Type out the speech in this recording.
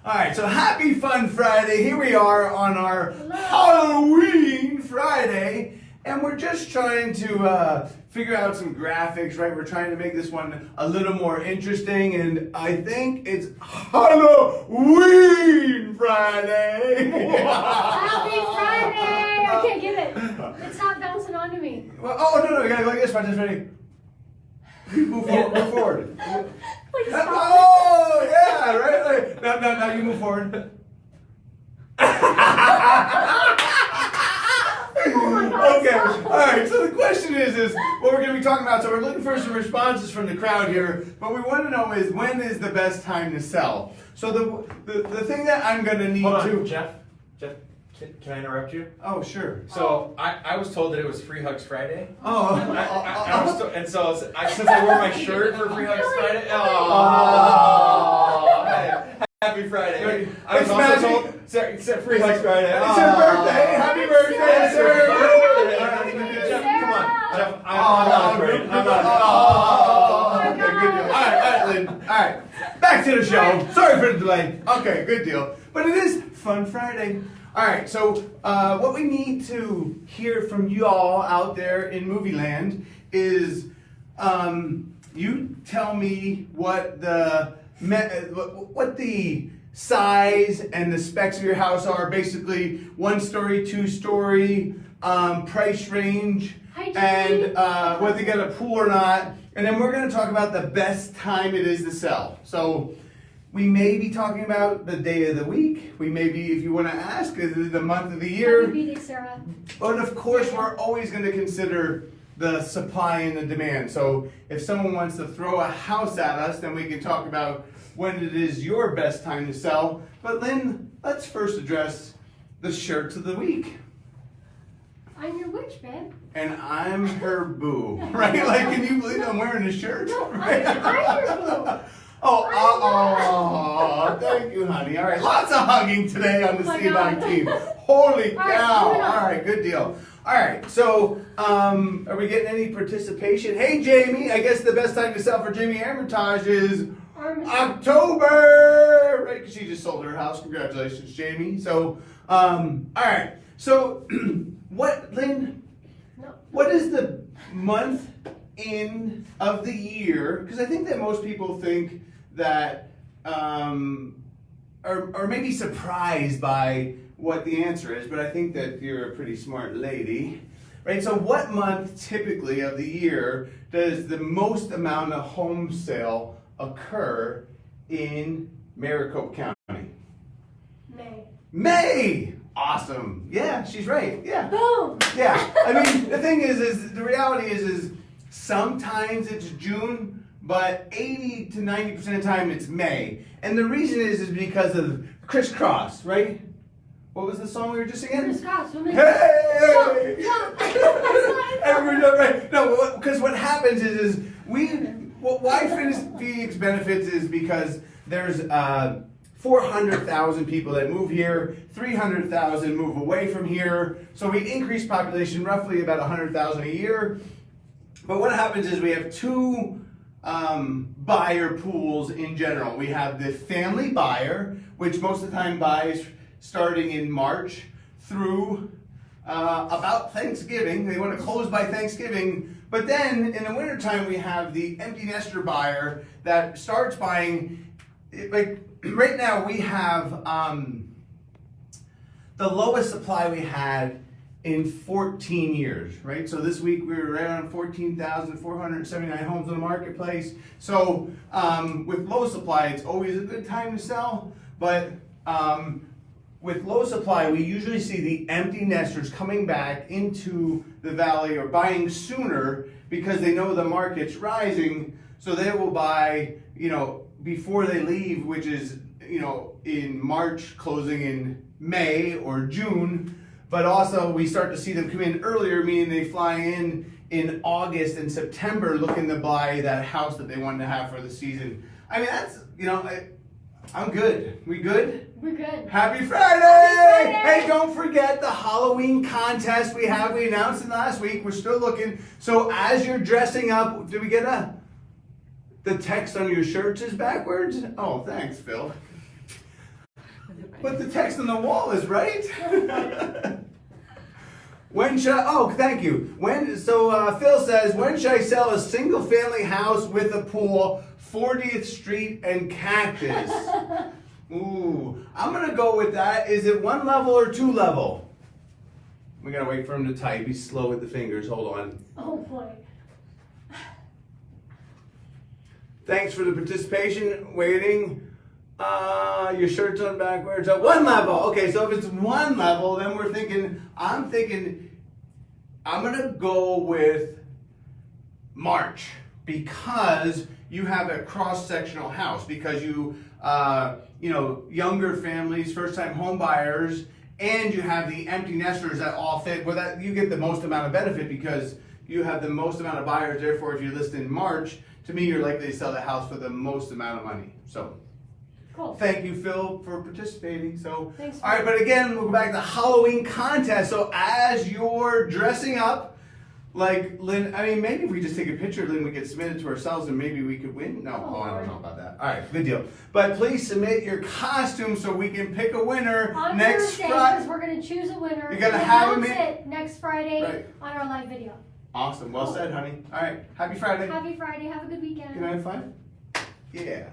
All right, so happy Fun Friday. Here we are on our Halloween Friday, and we're just trying to figure out some graphics, right? We're trying to make this one a little more interesting, and I think it's Halloween Friday. Happy Friday! I can't get it. It's not bouncing onto me. Well, no, you gotta go like this. Just ready. Move forward. Please stop. Oh, yeah, right? Now you move forward. Oh my God, Okay, stop. all right, so the question is what we're going to be talking about. So we're looking for some responses from the crowd here, but we want to know is when is the best time to sell? So the thing that I'm going to need Hold on, to... Jeff, can I interrupt you? Oh, sure. So I was told that it was Free Hugs Friday. Oh. Since I wore my shirt for Free Hugs Friday. Oh. Hey, happy Friday. I was It's also magic. told it's Free Hugs Friday. It's her birthday. Happy birthday, sir. Jeff, come on. Jeff, I'm not afraid. I'm not Okay, good deal. All right, Lynn. All right, back to the show. Sorry for the delay. Okay, good deal. But it is Fun Friday. All right, so what we need to hear from y'all out there in movie land is you tell me what the size and the specs of your house are. Basically, 1-story, 2-story, price range, and whether you got a pool or not. And then we're going to talk about the best time it is to sell. So we may be talking about the day of the week. We may be, if you want to ask, the month of the year. Happy birthday, Sarah. But of course, we're always going to consider the supply and the demand. So if someone wants to throw a house at us, then we can talk about when it is your best time to sell. But Lynn, let's first address the shirts of the week. I'm your witch, babe. And I'm her boo, right? Like, can you believe I'm wearing a shirt? No, Right? I'm your boo. Oh, thank you, honey. All right, lots of hugging today on the Oh my Steve God. team. Holy All right, cow. moving on. All right, good deal. All right, so are we getting any participation? Hey, Jamie, I guess the best time to sell for Jamie Hermitage is October, right? Because she just sold her house. Congratulations, Jamie. So, all right. So, Lynn, No. what is the month of the year? Because I think that most people think that, or maybe surprised by what the answer is, but I think that you're a pretty smart lady, right? So what month typically of the year does the most amount of home sale occur in Maricopa County? May. May! Awesome. Yeah, she's right. Yeah. Boom. Yeah. I mean, the thing is the reality is sometimes it's June, but 80 to 90% of the time it's May. And the reason is because of Crisscross, right? What was the song we were just singing? Crisscross. Hey! Jump. Everybody jump, right? No, because what happens is why Phoenix benefits is because there's 400,000 people that move here, 300,000 move away from here. So we increase population roughly about 100,000 a year. But what happens is we have two buyer pools in general. We have the family buyer, which most of the time buys starting in March through about Thanksgiving. They want to close by Thanksgiving. But then in the wintertime, we have the empty nester buyer that starts buying, like right now we have the lowest supply we had in 14 years, right? So this week we were around 14,479 homes in the marketplace. So with low supply, it's always a good time to sell, but with low supply, we usually see the empty nesters coming back into the valley or buying sooner because they know the market's rising, so they will buy, before they leave, which is, in March, closing in May or June. But also we start to see them come in earlier, meaning they fly in August and September looking to buy that house that they wanted to have for the season. I mean, that's, I'm good. We good? We're good. Happy Friday! Hey, don't forget the Halloween contest we announced it last week. We're still looking. So as you're dressing up, did we get the text on your shirts is backwards? Oh, thanks, Phil. But the text on the wall is right. When should I, oh, thank you. Phil says, when should I sell a single family house with a pool, 40th Street and Cactus? Ooh, I'm gonna go with that. Is it 1 level or 2 level? We gotta wait for him to type. He's slow with the fingers. Hold on. Oh boy. Thanks for the participation. Waiting. Your shirt's on backwards. 1 level. Okay, so if it's 1 level, then I'm thinking, I'm gonna go with March because you have a cross-sectional house because younger families, first-time home buyers, and you have the empty nesters that all fit. Well, that you get the most amount of benefit because you have the most amount of buyers. Therefore, if you list in March, to me, you're likely to sell the house for the most amount of money. So. Cool. Thank you, Phil, for participating. So, Thanks, all right, but again, we'll go back to the Halloween contest. So, as you're dressing up, like Lynn, I mean, maybe if we just take a picture, Lynn, we could submit it to ourselves and maybe we could win. No, I don't know about that. All right, good deal. But please submit your costume so we can pick a winner On next Thursday, Friday. because we're going to choose a winner. You're gonna and have 'em announce in- it next Friday Right. on our live video. Awesome. Well said, honey. All right, happy Friday. Happy Friday. Have a good weekend. Good night, 5? Yeah.